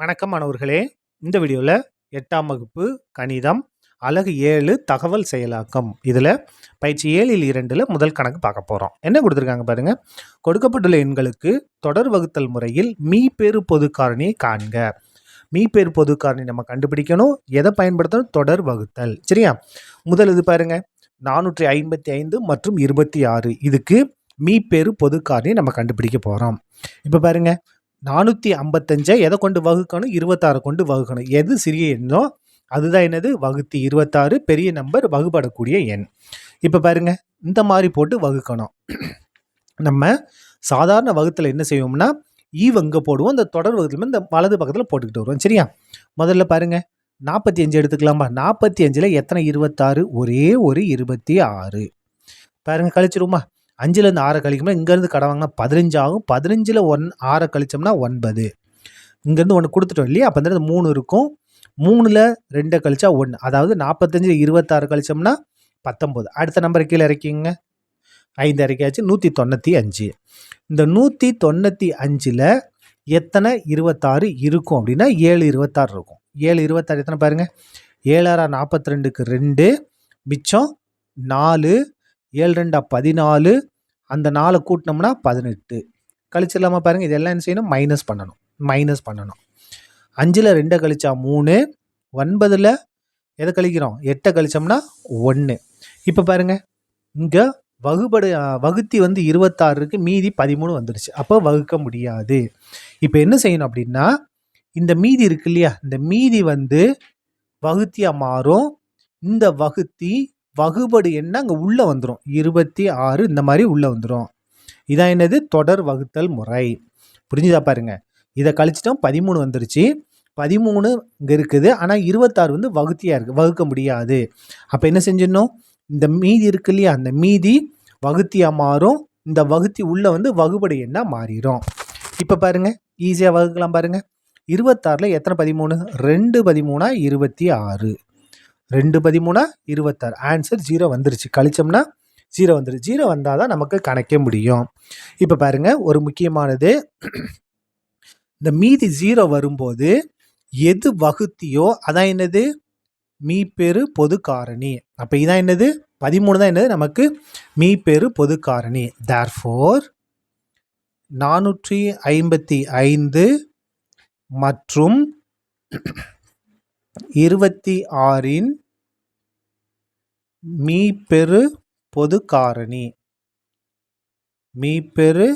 வணக்கம் மாணவர்களே. இந்த வீடியோவில் 8ஆம் வகுப்பு கணிதம் அலகு 7 தகவல் செயலாக்கம் இதில் பயிற்சி 7ல் 2ல் முதல் கணக்கு பார்க்க போகிறோம். என்ன கொடுத்துருக்காங்க பாருங்க. கொடுக்கப்பட்டுள்ள எண்களுக்கு தொடர் வகுத்தல் முறையில் மீப்பெரு பொது காரணியை காண்க. மீப்பெரு பொது காரணி நம்ம கண்டுபிடிக்கணும். எதை பயன்படுத்தணும்? தொடர் வகுத்தல். சரியா? முதல் இது பாருங்க, 455 மற்றும் 26. இதுக்கு மீப்பெரு பொது காரணி நம்ம கண்டுபிடிக்க போகிறோம். இப்போ பாருங்க, 455 எதை கொண்டு வகுக்கணும்? 26 கொண்டு வகுக்கணும். எது சிறிய எண்ணோ அதுதான் என்னது? வகுத்தி 26 பெரிய நம்பர் வகுப்படக்கூடிய எண். இப்போ பாருங்க, இந்த மாதிரி போட்டு வகுக்கணும். நம்ம சாதாரண வகுத்தில் என்ன செய்வோம்னா ஈவங்க போடுவோம். இந்த தொடர் வகுத்துல இந்த வலது பக்கத்தில் போட்டுக்கிட்டு வருவோம். சரியா? முதல்ல பாருங்க, 45 எடுத்துக்கலாமா? 45ல் எத்தனை 26? ஒரே ஒரு 26. பாருங்க, கழிச்சிருமா? 5லேருந்து 6 கழிக்கும்போது இங்கேருந்து கடை வாங்கினா 15 ஆகும். 15ல் 6 கழிச்சோம்னா 9. இங்கேருந்து 1 கொடுத்துட்டோம் இல்லையா? அப்போ இந்த 3 இருக்கும். 3ல் 2 கழிச்சா 1. அதாவது 45ல் 26 கழிச்சோம்னா 19. அடுத்த நம்பரை கீழே இறக்கிங்க. 5 இறக்கியாச்சு. 195. இந்த 195ல் எத்தனை 26 இருக்கும் அப்படின்னா 7 26 இருக்கும். 7 26 எத்தனை பாருங்க? 7 42க்கு 2 மிச்சம் 4. 7 2 14. அந்த 4 கூட்டினோம்னா 18. கழிச்சிடலாமா? பாருங்க, இதெல்லாம் என்ன செய்யணும்? மைனஸ் பண்ணணும். 5ல் 2 கழிச்சா 3. 9ல் எதை கழிக்கிறோம்? 8 கழிச்சோம்னா 1. இப்போ பாருங்க, இங்கே வகுத்தி 26 இருக்கு, மீதி 13 வந்துடுச்சு. அப்போ வகுக்க முடியாது. இப்போ என்ன செய்யணும் அப்படின்னா, இந்த மீதி இருக்கு இல்லையா? இந்த மீதி வகுத்தியா மாறும். இந்த வகுத்தி வகுபடு என்ன அங்கே உள்ளே வந்துடும். 26 இந்த மாதிரி உள்ளே வந்துடும். இதான் என்னது? தொடர் வகுத்தல் முறை. புரிஞ்சுதா? பாருங்க, இதை கழிச்சிட்டோம், 13 வந்துருச்சு. 13 இங்கே இருக்குது, ஆனால் 26 வகுத்தியாக இருக்குது, வகுக்க முடியாது. அப்போ என்ன செஞ்சிடணும்? இந்த மீதி இருக்கு இல்லையா? அந்த மீதி வகுத்தியாக மாறும். இந்த வகுத்தி உள்ளே வகுபடு என்ன மாறிடும். இப்போ பாருங்க, ஈஸியாக வகுக்கலாம். பாருங்க, 26ல் எத்தனை 13? 2 13 26. 2 13 26. ஆன்சர் 0 வந்துருச்சு. கழிச்சோம்னா 0 வந்துருச்சு. 0 வந்தால் தான் நமக்கு கணக்க முடியும். இப்போ பாருங்க, ஒரு முக்கியமானது, இந்த மீதி 0 வரும்போது எது வகுத்தியோ அதான் என்னது? மீப்பெரு பொது காரணி. அப்போ இதான் என்னது? 13 தான் என்னது? நமக்கு மீப்பெரு பொது காரணி. தேர்ஃபோர் 455 மற்றும் 26 மீப்பெரு பொது காரணி. மீப்பெரு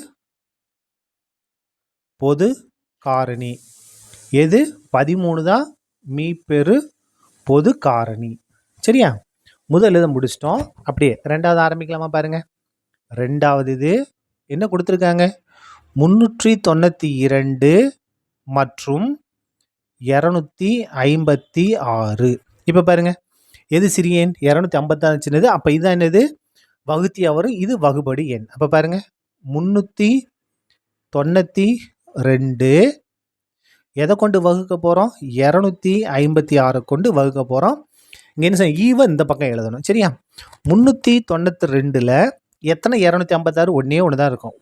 பொது காரணி எது? 13 தான் மீப்பெரு பொது காரணி. சரியா? முதல் இதை முடிச்சிட்டோம். அப்படியே ரெண்டாவது ஆரம்பிக்கலாமா? பாருங்க, ரெண்டாவது இது என்ன கொடுத்துருக்காங்க? 392 மற்றும் 256. இப்போ பாருங்க, எது சிறிய எண்? 256 சின்னது. அப்போ இதுதான் என்னது? வகுத்தியா வரும். இது வகுபடு எண். அப்போ பாருங்க, 392 எதை கொண்டு வகுக்க போகிறோம்? 256 கொண்டு வகுக்க போகிறோம். இங்கே என்ன செய்ய? ஈவன் இந்த பக்கம் எழுதணும். சரியா? 392ல் எத்தனை 256? ஒன்றே ஒன்று தான் இருக்கும்.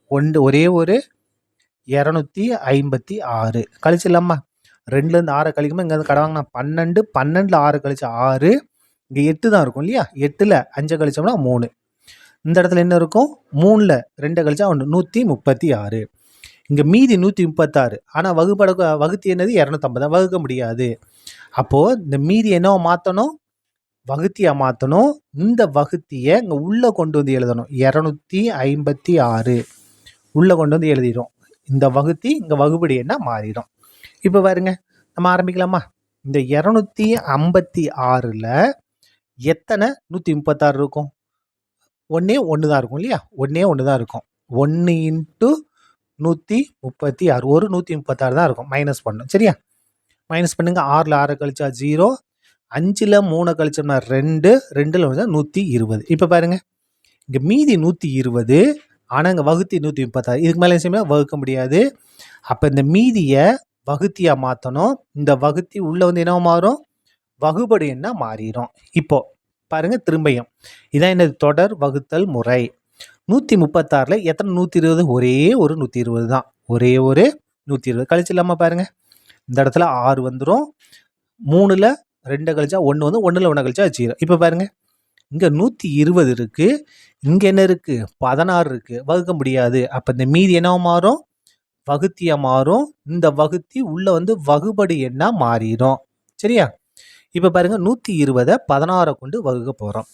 ஒரே ஒரு 256. கழிச்சிடலாமா? 2லேருந்து 6 கழிக்கும்போது இங்கே கடை வாங்கினா 12. 12ல் 6 கழிச்சா 6. இங்கே 8 தான் இருக்கும் இல்லையா? 8ல் 5 கழிச்சோம்னா 3. இந்த இடத்துல என்ன இருக்கும்? 3ல் 2 கழிச்சா 1. 136. இங்கே மீதி 136. ஆனால் வகுத்தி என்னது? 250. வகுக்க முடியாது. அப்போது இந்த மீதி என்னவோ மாற்றணும்? வகுத்தியாக மாற்றணும். இந்த வகுத்தியை இங்கே உள்ளே கொண்டு எழுதணும். 256 உள்ளே கொண்டு எழுதிடும். இந்த வகுத்தி இங்கே வகுபடி என்ன மாறிடும். இப்போ பாருங்க, நம்ம ஆரம்பிக்கலாமா? இந்த 256ல் எத்தனை 136 இருக்கும்? ஒன்றே ஒன்று தான் இருக்கும் இல்லையா? ஒன்றே ஒன்று தான் இருக்கும். 1 × 136. ஒரு 136 தான் இருக்கும். மைனஸ் பண்ணணும். சரியா? மைனஸ் பண்ணுங்க. 6ல் 6 கழிச்சா 0. 5ல் 3 கழிச்சோம்னா 2. 2ல் 120. இப்போ பாருங்க, இங்கே மீதி 120, ஆனால் இங்கே வகுத்தி 136. இதுக்கு மேலே செய்யணும், வகுக்க முடியாது. அப்போ இந்த மீதியை வகுத்தியாக மாற்றணும். இந்த வகுத்தி உள்ளே என்னவோ மாறும்? வகுபடு என்ன மாறிடும். இப்போ பாருங்க, திரும்பியும் இதான் என்னது? தொடர் வகுத்தல் முறை. 136ல் எத்தனை 120? ஒரே ஒரு 120 தான். ஒரே ஒரு 120. கழிச்சிடலாமா? பாருங்க, இந்த இடத்துல 6 வந்துடும். 3ல் 2 கழிச்சா 1 வந்து 1ல் 1 கழிச்சா 0. இப்போ பாருங்கள், இங்கே 120 இருக்குது, இங்கே என்ன இருக்குது 16 இருக்குது, வகுக்க முடியாது. அப்போ இந்த மீதி என்னவா மாறும், வகுத்தியாக மாறும். இந்த வகுத்தி உள்ளே வந்து வகுபடி எண்ணா மாறிடும். சரியா? இப்போ பாருங்கள், 120 16 கொண்டு வகுக்க போகிறோம்.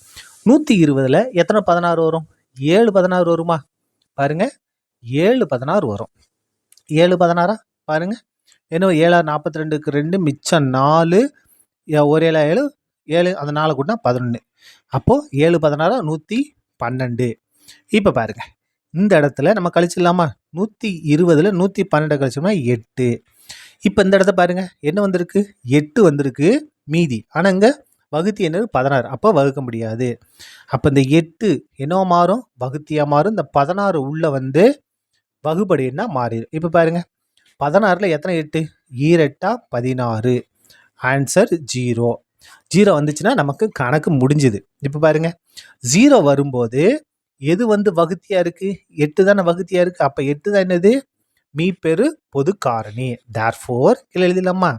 120ல் எத்தனை 16 வரும், 7 16 வருமா? பாருங்கள், 7 16 வரும். 7 16 பாருங்கள், என்ன 7 42க்கு 2 மிச்சம் 4, 1 7 7 7, அந்த 4 கூட்டினா 11. அப்போது 7 16 112. இப்போ பாருங்கள், இந்த இடத்துல நம்ம கழிச்சிடலாமா? 120ல் 112 கழிச்சோம்னா 8. இப்போ இந்த இடத்த பாருங்கள், என்ன வந்திருக்கு, 8 வந்திருக்கு மீதி. ஆனால் இங்கே வகுத்தி என்னது 16, அப்போ வகுக்க முடியாது. அப்போ இந்த 8 என்னவோ மாறும், வகுத்தியாக மாறும். இந்த 16 உள்ள வந்து வகுபடி என்ன மாறிடும். இப்போ பாருங்கள், 16ல் எத்தனை 8, 2 16. ஆன்சர் 0. 0 வந்துச்சுன்னா நமக்கு கணக்கு முடிஞ்சுது. இப்போ பாருங்கள், 0 வரும்போது எது வந்து வகுத்தியாக இருக்குது, 8 தானே வகுத்தியாக இருக்குது. அப்போ 8 தான் என்னது, மீப்பெரு பொது காரணி. தேர்ஃபோர் கீழே எழுதிடலாமா?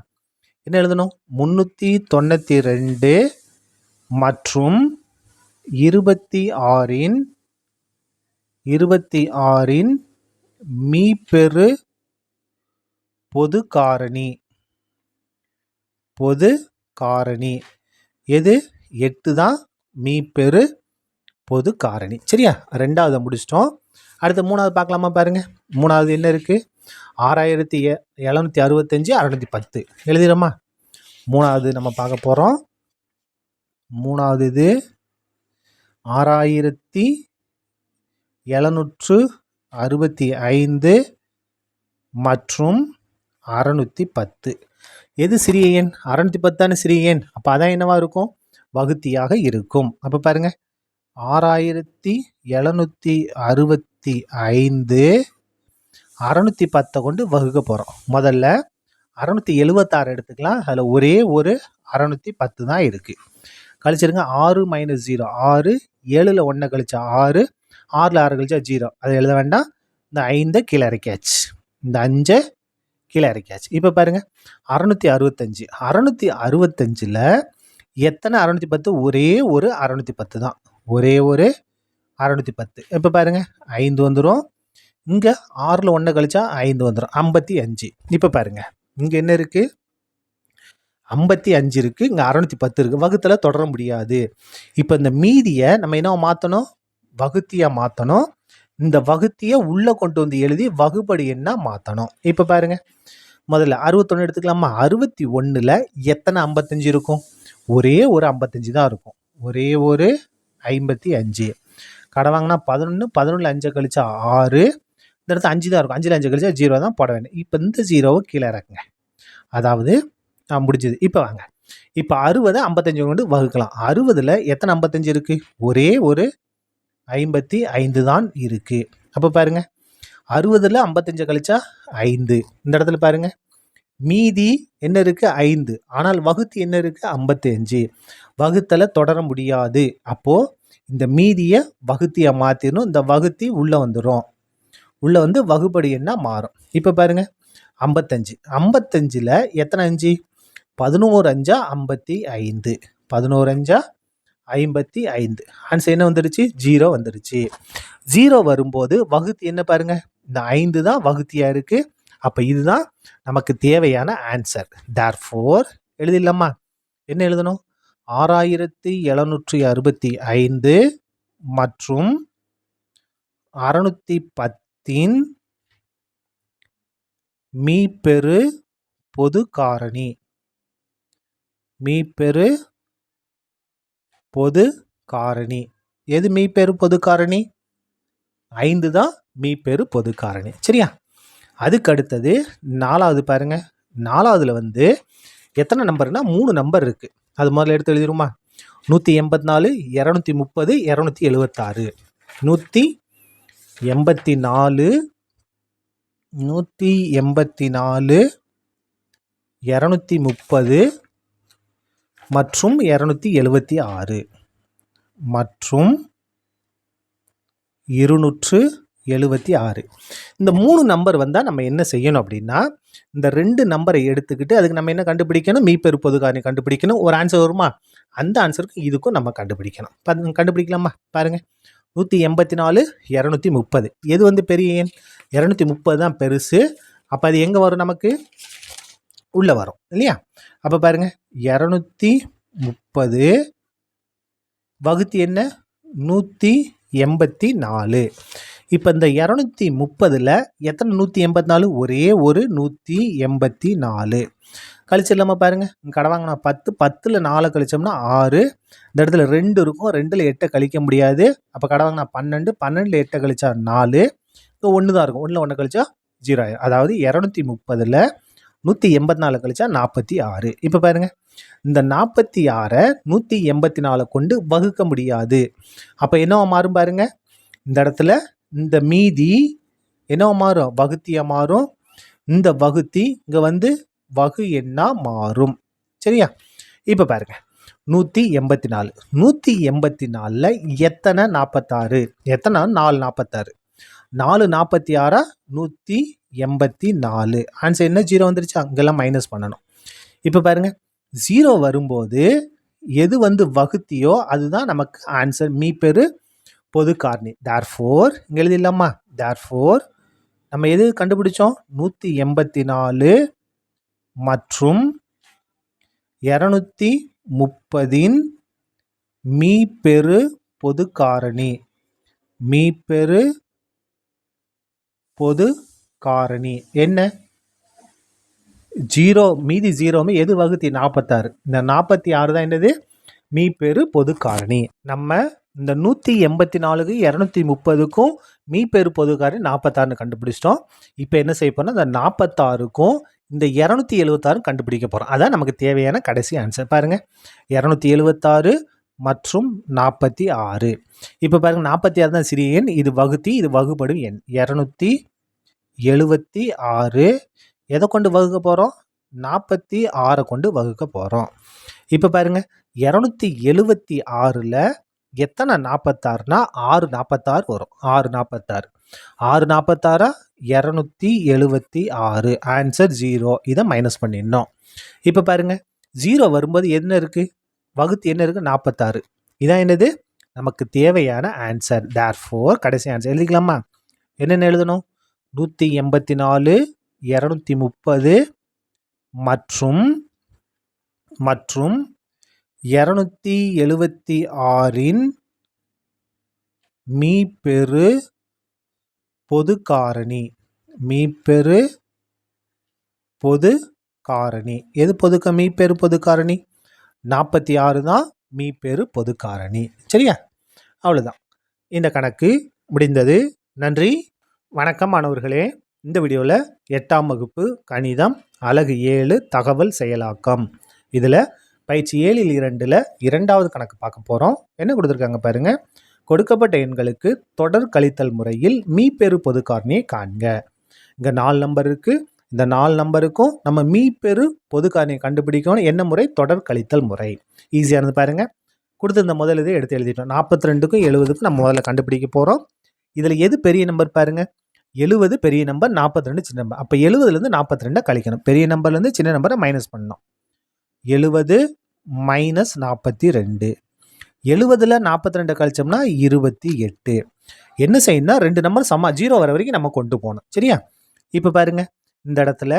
என்ன எழுதணும், 392 மற்றும் 26ன் மீப்பெரு பொது காரணி. பொது காரணி எது, 8 தான் மீப்பெரு பொது காரணி. சரியா? 2வது முடிச்சிட்டோம். அடுத்து 3வது பார்க்கலாமா? பாருங்கள், 3வது என்ன இருக்குது, 6765 610 எழுதிடுமா? 3வது நம்ம பார்க்க போகிறோம். 3வது இது 6765 மற்றும் 610. எது சிறிய எண், 610 தானே சிறிய எண். அப்போ அதான் என்னவா இருக்கும், வகுத்தியாக இருக்கும். அப்போ பாருங்கள், 6765 610 கொண்டு வகுக்க போகிறோம். முதல்ல 676 எடுத்துக்கலாம். அதில் ஒரே ஒரு 610 தான் இருக்குது. கழிச்சிருங்க, 6 - 0 6, 7ல் 1 கழிச்சா 6, 6ல் 6 கழிச்சா 0. அதை எழுத வேண்டாம். இந்த 5 கீழே இறக்கியாச்சு, இந்த 5 கீழே இறக்கியாச்சு. இப்போ பாருங்கள், 665 665ல் எத்தனை 610, ஒரே ஒரு 610 தான், ஒரே ஒரு 610. இப்போ பாருங்கள், 5 வந்துடும். இங்கே 6ல் 1 கழிச்சா 5 வந்துடும், 55. இப்போ பாருங்கள், இங்கே என்ன இருக்குது, 55 இருக்குது, இங்கே 610 இருக்குது. வகுத்தில் தொடர முடியாது. இப்போ இந்த மீதியை நம்ம என்ன மாற்றணும், வகுத்தியாக மாற்றணும். இந்த வகுத்தியை உள்ளே கொண்டு வந்து எழுதி வகுபடி என்ன மாற்றணும். இப்போ பாருங்கள், முதல்ல 61 எடுத்துக்கலாமா? 61ல் எத்தனை 55 இருக்கும், ஒரே ஒரு 55 தான் இருக்கும், ஒரே ஒரு 55. கடை வாங்கினா 11, 11ல் 5 கழிச்சா 6, இந்த இடத்துல 5 தான் இருக்கும், 5ல் 5 கழிச்சா 0 தான் போட வேண்டும். இப்போ இந்த 0வை கீழே இறக்குங்க, அதாவது முடிஞ்சது. இப்போ வாங்க, இப்போ 60 55 கொண்டு வகுக்கலாம். 60ல் எத்தனை 55 இருக்குது, ஒரே ஒரு 55 தான் இருக்குது. அப்போ பாருங்கள், 60ல் 55 கழிச்சா 5. இந்த இடத்துல பாருங்கள், மீதி என்ன இருக்குது 5, ஆனால் வகுத்தி என்ன இருக்குது 55. வகுத்தில் தொடர முடியாது. அப்போது இந்த மீதியை வகுத்தியை மாற்றிடணும். இந்த வகுத்தி உள்ளே வந்துடும், உள்ளே வந்து வகுபடி என்ன மாறும். இப்போ பாருங்கள், 55 55ல் எத்தனை 5, 11 5 55, 11 5 55. ஆன்சர் என்ன வந்துடுச்சு, 0 வந்துடுச்சு. 0 வரும்போது வகுத்தி என்ன பாருங்கள், இந்த 5 தான் வகுத்தியாக இருக்குது. அப்போ இதுதான் நமக்கு தேவையான ஆன்சர். தேர்ஃபோர் எழுதிடலாமா? என்ன எழுதணும், 6765 மற்றும் 610ன் மீப்பெரு பொது காரணி. மீப்பெரு பொது காரணி எது, மீப்பெரு பொது காரணி 5 தான் மீப்பெரு பொது காரணி. சரியா? அதுக்கு அடுத்தது 4வது பாருங்க. 4வதுல வந்து எத்தனை நம்பர்னா 3 நம்பர் இருக்கு. அது முதல்ல எடுத்து எழுதிருமா? 184, 230, 276. 184, 230 மற்றும் 276 மற்றும் 276. இந்த 3 நம்பர் வந்தால் நம்ம என்ன செய்யணும் அப்படின்னா, இந்த 2 நம்பரை எடுத்துக்கிட்டு அதுக்கு நம்ம என்ன கண்டுபிடிக்கணும், மீப்பெரு பொது காரணி கண்டுபிடிக்கணும். ஒரு ஆன்சர் வருமா, அந்த ஆன்சருக்கும் இதுக்கும் நம்ம கண்டுபிடிக்கணும். கண்டுபிடிக்கலாமா? பாருங்க, 184 230 எது வந்து பெரிய எண்? 230 தான் பெருசு. அப்போ அது எங்கே வரும், நமக்கு உள்ளே வரும் இல்லையா? அப்போ பாருங்க, 230 வகுத்தி என்ன, 184. இப்போ இந்த 230ல் எத்தனை 184? ஒரே ஒரு 184. கழிச்சிடலாமா? பாருங்க, கடை வாங்கினா 10, 10ல் 4 கழிச்சோம்னா 6. இந்த இடத்துல 2 இருக்கும், 2ல் 8 கழிக்க முடியாது. அப்போ கடை வாங்கினா 12, 12ல் 8 கழிச்சா 4. இப்போ 1 தான் இருக்கும், 1ல் 1 கழிச்சா 0 ஆயிடும். அதாவது 230ல் 184 கழிச்சா 46. இப்போ பாருங்க, இந்த 46 184 கொண்டு வகுக்க முடியாது. அப்போ என்னவா மாறும் பாருங்க, இந்த இடத்துல இந்த மீதி என்னவா மாறும், வகுத்தியா மாறும். இந்த வகுத்தி இங்கே வந்து வகு எண்ணா மாறும். சரியா? இப்போ பாருங்க, 184 184ல் எத்தனை 46? எத்தனை 4 46. 4 46 184. ஆன்சர் என்ன, 0 வந்துருச்சா? அங்கெல்லாம் மைனஸ் பண்ணணும். இப்போ பாருங்க, 0 வரும்போது எது வந்து வகுத்தியோ அதுதான் நமக்கு ஆன்சர், மீப்பெரு பொது காரணி. தேர்ஃபோர் இங்கே எழுதிடலாமா? தேர்ஃபோர் நம்ம எது கண்டுபிடிச்சோம், 184 மற்றும் 230 மீப்பெரு பொது காரணி. மீப்பெரு பொது காரணி என்ன, 0. மீதி 0 எது வகுத்தி, 46. இந்த 46 தான் என்னது, மீப்பெரு பொது காரணி. நம்ம இந்த 184க்கு 230க்கும் மீப்பெரு பொது காரணி 46 கண்டுபிடிச்சிட்டோம். இப்போ என்ன செய்ய போறோம்னா, இந்த 46க்கும் இந்த 276 கண்டுபிடிக்க போகிறோம். அதான் நமக்கு தேவையான கடைசி ஆன்சர். பாருங்க, 276 மற்றும் 46. இப்போ பாருங்க, 46 தான் சிறிய எண், இது வகுத்தி, இது வகுபடும் எண். 276 எதை கொண்டு வகுக்க போகிறோம், 46 கொண்டு வகுக்க போகிறோம். இப்போ பாருங்க, 276ல் எத்தனை 46னா 6 46 வரும். 6 46 6 46 276. ஆன்சர் 0. இதை மைனஸ் பண்ணிடணும். இப்போ பாருங்க, 0 வரும்போது என்ன இருக்குது, வகுத்து என்ன இருக்குது, 46. இதான் என்னது, நமக்கு தேவையான ஆன்சர். தேர்ஃபோர் கடைசி ஆன்சர் எழுதிக்கலாமா? என்னென்ன எழுதணும், 184 230 மற்றும் 276 மீப்பெரு பொது காரணி. மீப்பெரு பொது காரணி எது, மீப்பெரு பொது காரணி 46 தான் மீப்பெரு பொது காரணி. சரியா? அவ்வளோதான், இந்த கணக்கு முடிந்தது. நன்றி, வணக்கம் மாணவர்களே. இந்த வீடியோவில் 8ஆம் வகுப்பு கணிதம் அலகு 7 தகவல் செயலாக்கம், இதில் பயிற்சி 7ல் 2ல் 2வது கணக்கு பார்க்க போகிறோம். என்ன கொடுத்துருக்காங்க பாருங்கள், கொடுக்கப்பட்ட எண்களுக்கு தொடர் கழித்தல் முறையில் மீப்பெரு பொது காரணியை காண்க. இங்கே 4 நம்பர் இருக்குது, இந்த 4 நம்பருக்கும் நம்ம மீப்பெரு பொது காரணியை கண்டுபிடிக்கணும். என்ன முறை, தொடர் கழித்தல் முறை. ஈஸியாக இருந்து பாருங்கள், கொடுத்துருந்த முதல் இதை எடுத்து எழுதிட்டோம். 42க்கும் 70க்கும் நம்ம முதல்ல கண்டுபிடிக்க போகிறோம். இதில் எது பெரிய நம்பர் பாருங்கள், 70 பெரிய நம்பர், 42 சின்ன நம்பர். அப்போ 70லேருந்து 42 கழிக்கணும், பெரிய நம்பர்லேருந்து சின்ன நம்பரை மைனஸ் பண்ணணும். 70 மைனஸ் 42, 70ல் 42 கழிச்சோம்னா 28. என்ன செய்யணும்னா, 2 நம்பர் சம 0 வர வரைக்கும் நம்ம கொண்டு போகணும். சரியா? இப்போ பாருங்க, இந்த இடத்துல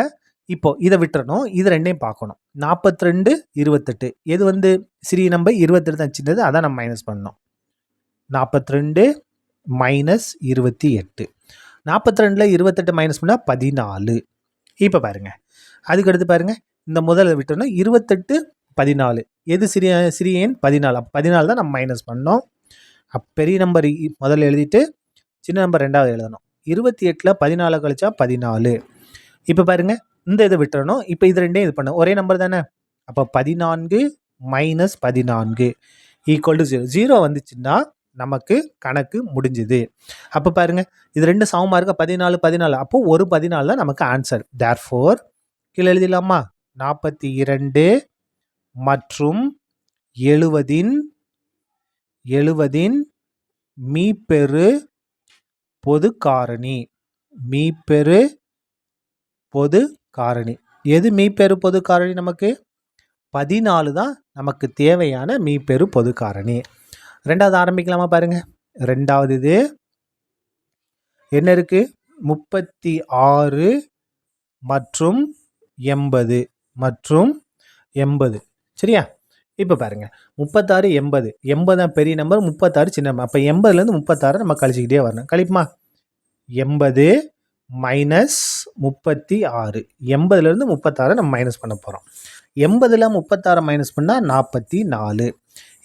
இப்போ இதை விட்டுறணும், இது ரெண்டையும் பார்க்கணும். 42 28 எது வந்து சிறிய நம்பர், 28 தான் சின்னது, அதான் நம்ம மைனஸ் பண்ணணும். 42 மைனஸ் 28, 42ல் 28 மைனஸ் பண்ணால் 14. இப்போ பாருங்க, அதுக்கடுத்து பாருங்க, இந்த முதல்ல விட்டோம்னா 28 14 எது சிறிய எண், 14. அப்போ 14 தான் நம்ம மைனஸ் பண்ணோம். பெரிய நம்பர் முதல்ல எழுதிட்டு சின்ன நம்பர் ரெண்டாவது எழுதணும். 28ல் 14 கழிச்சா 14. இப்போ பாருங்க, இந்த இதை விட்டுறணும். இப்போ இது ரெண்டையும் இது பண்ண ஒரே நம்பர் தானே. அப்போ 14 மைனஸ் 14 ஈக்குவல் டு 0. 0 வந்துச்சுன்னா நமக்கு கணக்கு முடிஞ்சுது. அப்போ பாருங்க, இது ரெண்டு சமமாக இருக்க 14 14. அப்போ ஒரு 14 தான் நமக்கு ஆன்சர். தேர்ஃபோர் கீழே எழுதிடலாமா, 42 மற்றும் 70 மீப்பெரு பொது காரணி. மீப்பெரு பொது காரணி. எது மீப்பெரு பொது காரணி? நமக்கு 14 தான் நமக்கு தேவையான மீப்பெரு பொது காரணி. ரெண்டாவது ஆரம்பிக்கலாமா பாருங்க. ரெண்டாவது இது என்ன இருக்கு? 36 மற்றும் 80 மற்றும் 80. சரியா? இப்போ பாருங்க 36 80 80 பெரிய நம்பர், 36 சின்ன நம்பர். அப்போ 80லேருந்து 36 நம்ம கழிச்சுக்கிட்டே வரணும். கழிப்புமா? 80 மைனஸ் 36. 80லேருந்து 36 நம்ம மைனஸ் பண்ண போகிறோம். 80ல் 36 மைனஸ் பண்ணால் 44.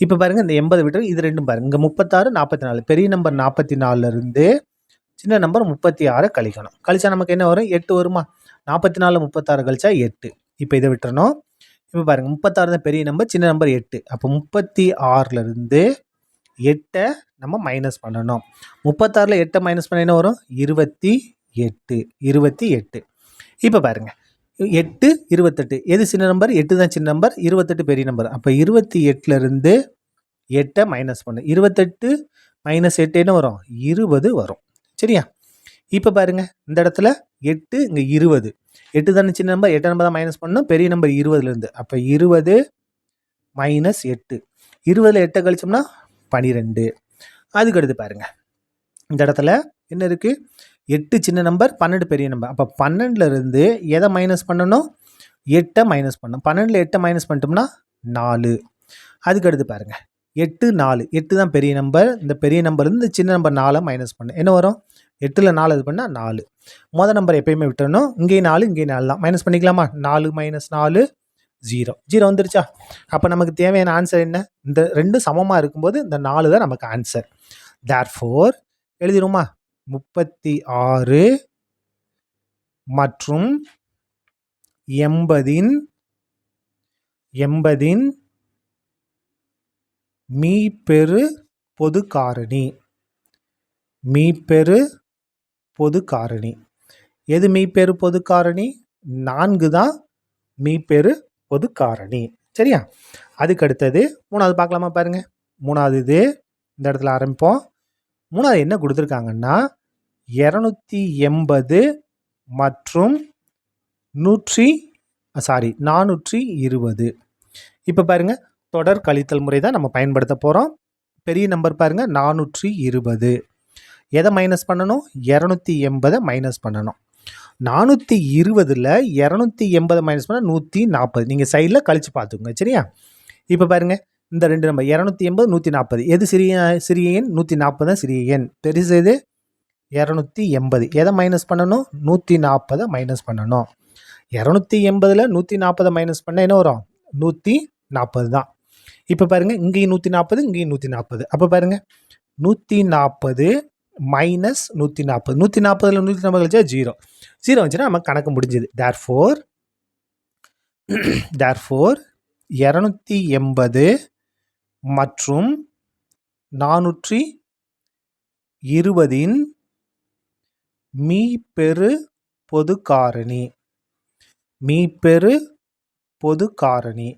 இப்போ பாருங்கள் இந்த 80 விட்டு இது ரெண்டும் பாருங்கள். இங்கே 36 44. பெரிய நம்பர் 44லேருந்து சின்ன நம்பர் 36 கழிக்கணும். கழிச்சா நமக்கு என்ன வரும்? 8 வருமா? 44 36 கழிச்சா 8. இப்போ இதை விட்டுறணும். இப்போ பாருங்கள் 36 தான் பெரிய நம்பர், சின்ன நம்பர் 8. அப்போ 36லேருந்து 8 நம்ம மைனஸ் பண்ணணும். 36ல் 8 மைனஸ் பண்ண என்ன வரும்? 28. இப்போ பாருங்கள் 8 28. எது சின்ன நம்பர்? 8 தான் சின்ன நம்பர், 28 பெரிய நம்பர். அப்போ 28லேருந்து 8 மைனஸ் பண்ணு. 28 மைனஸ் 8 என்ன வரும்? 20 வரும். சரியா? இப்போ பாருங்க இந்த இடத்துல 8 இங்கே 20. 8 தானே சின்ன நம்பர், 8 நம்பர் தான் மைனஸ் பண்ணணும். பெரிய நம்பர் 20லேருந்து. அப்போ 20 மைனஸ் 8. 20ல் 8 கழிச்சோம்னா 12. அதுக்கு அடுத்து பாருங்க இந்த இடத்துல என்ன இருக்கு? 8 சின்ன நம்பர், 12 பெரிய நம்பர். அப்போ 12லேருந்து எதை மைனஸ் பண்ணணும்? 8 மைனஸ் பண்ணணும். 12ல் 8 மைனஸ் பண்ணிட்டோம்னா 4. அதுக்கு அடுத்து பாருங்க 8 4. 8 தான் பெரிய நம்பர். இந்த பெரிய நம்பர்லேருந்து இந்த சின்ன நம்பர் 4 மைனஸ் பண்ணு. என்ன வரும்? 8ல் 4 இது பண்ணால் 4. மொதல் நம்பர் எப்பயுமே விட்டுறணும். இங்கேயும் 4 இங்கேயும் 4 தான். மைனஸ் பண்ணிக்கலாமா? 4 மைனஸ் 4 0. 0 வந்துருச்சா? அப்போ நமக்கு தேவையான ஆன்சர் என்ன? இந்த ரெண்டும் சமமாக இருக்கும்போது இந்த 4 தான் நமக்கு ஆன்சர். தேர்ஃபோர் எழுதிடுமா? 36 மற்றும் 80 மீப்பெரு பொது காரணி. மீப்பெரு பொது காரணி. எது மீப்பெரு பொது காரணி? 4 தான் மீப்பெரு பொது காரணி. சரியா? அதுக்கு அடுத்தது மூணாவது பார்க்கலாமா பாருங்க. மூணாவது இது இந்த இடத்துல ஆரம்பிப்போம். மூணாவது என்ன கொடுத்துருக்காங்கன்னா 280 மற்றும் 420. இப்போ பாருங்க தொடர் கழித்தல் முறை தான் நம்ம பயன்படுத்த போகிறோம். பெரிய நம்பர் பாருங்க 420. எதை மைனஸ் பண்ணணும்? 280 மைனஸ் பண்ணணும். 420ல் 280 மைனஸ் பண்ணால் 140. நீங்கள் சைடில் கழித்து பார்த்துக்கோங்க. சரியா? இப்போ பாருங்கள் இந்த ரெண்டு நம்பர் 280 140. எது சிறிய எண்? 140 தான் சிறிய எண். பெருசு எது? 280. எதை மைனஸ் பண்ணணும்? 140 மைனஸ் பண்ணணும். 280ல் 140 மைனஸ் பண்ணால் என்ன வரும்? 140 தான். இப்போ பாருங்கள் இங்கேயும் 140 இங்கேயும் 140. அப்போ பாருங்கள் 140 மைனஸ் 140. 140ல் 140 கழிச்சா 0 வந்துச்சுன்னா நம்ம கணக்கு முடிஞ்சுது. தேர்ஃபோர் 280 மற்றும் 420 மீப்பெரு பொது காரணி. மீப்பெரு பொது காரணி